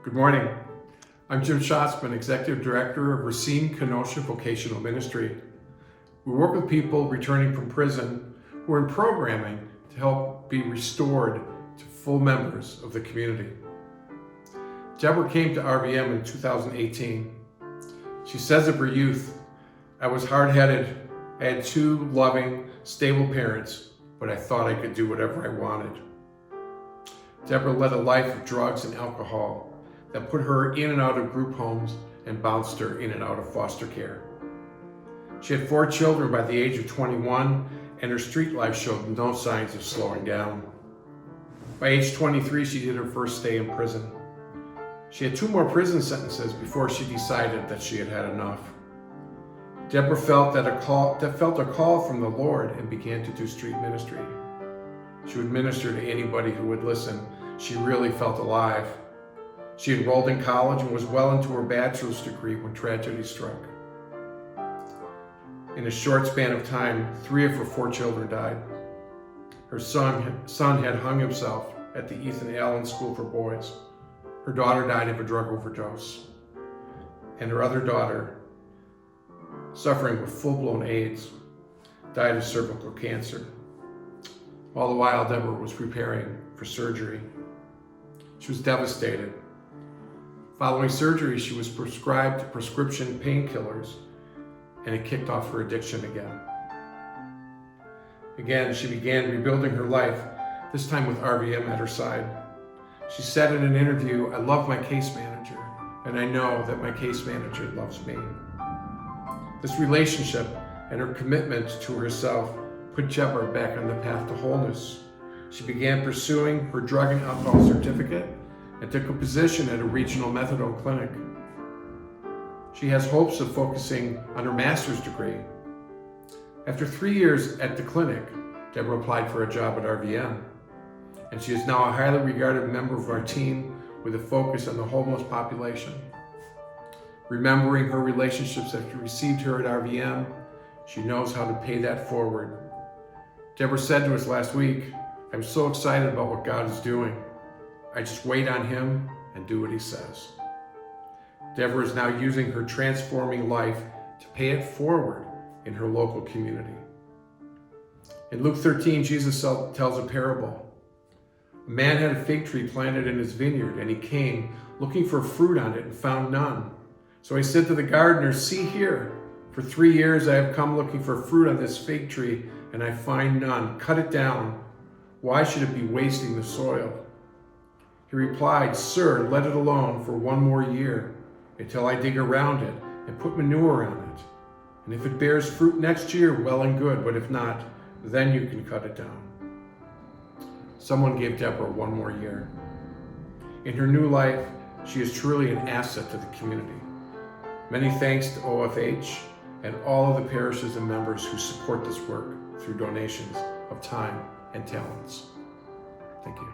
Good morning. I'm Jim Schatzman, Executive Director of Racine Vocational Ministry. We work with people returning from prison who are in programming to help be restored to full members of the community. Deborah came to RVM in 2018. She says of her youth, "I was hard-headed. I had two loving, stable parents, but I thought I could do whatever I wanted." Deborah led a life of drugs and alcohol that put her in and out of group homes and bounced her in and out of foster care. She had 4 children by the age of 21, and her street life showed no signs of slowing down. By age 23, she did her first stay in prison. She had 2 more prison sentences before she decided that she had had enough. Deborah felt a call from the Lord and began to do street ministry. She would minister to anybody who would listen. She really felt alive. She enrolled in college and was well into her bachelor's degree when tragedy struck. In a short span of time, 3 of her 4 children died. Her son had hung himself at the Ethan Allen School for Boys. Her daughter died of a drug overdose. And her other daughter, suffering with full-blown AIDS, died of cervical cancer. All the while, Deborah was preparing for surgery. She was devastated. Following surgery, she was prescribed prescription painkillers, and it kicked off her addiction again. Again, she began rebuilding her life, this time with RVM at her side. She said in an interview, "I love my case manager, and I know that my case manager loves me." This relationship and her commitment to herself put Deborah back on the path to wholeness. She began pursuing her drug and alcohol certificate and took a position at a regional methadone clinic. She has hopes of focusing on her master's degree. After 3 years at the clinic, Deborah applied for a job at RVM, and she is now a highly regarded member of our team with a focus on the homeless population. Remembering her relationships that received her at RVM, she knows how to pay that forward. Deborah said to us last week, "I'm so excited about what God is doing. I just wait on Him and do what He says." Deborah is now using her transforming life to pay it forward in her local community. In Luke 13, Jesus tells a parable. A man had a fig tree planted in his vineyard, and he came looking for fruit on it and found none. So he said to the gardener, "See here, for 3 years I have come looking for fruit on this fig tree, and I find none. Cut it down. Why should it be wasting the soil?" He replied, "Sir, let it alone for 1 more year, until I dig around it and put manure on it. And if it bears fruit next year, well and good, but if not, then you can cut it down." Someone gave Deborah 1 more year. In her new life, she is truly an asset to the community. Many thanks to OFH and all of the parishes and members who support this work through donations of time and talents. Thank you.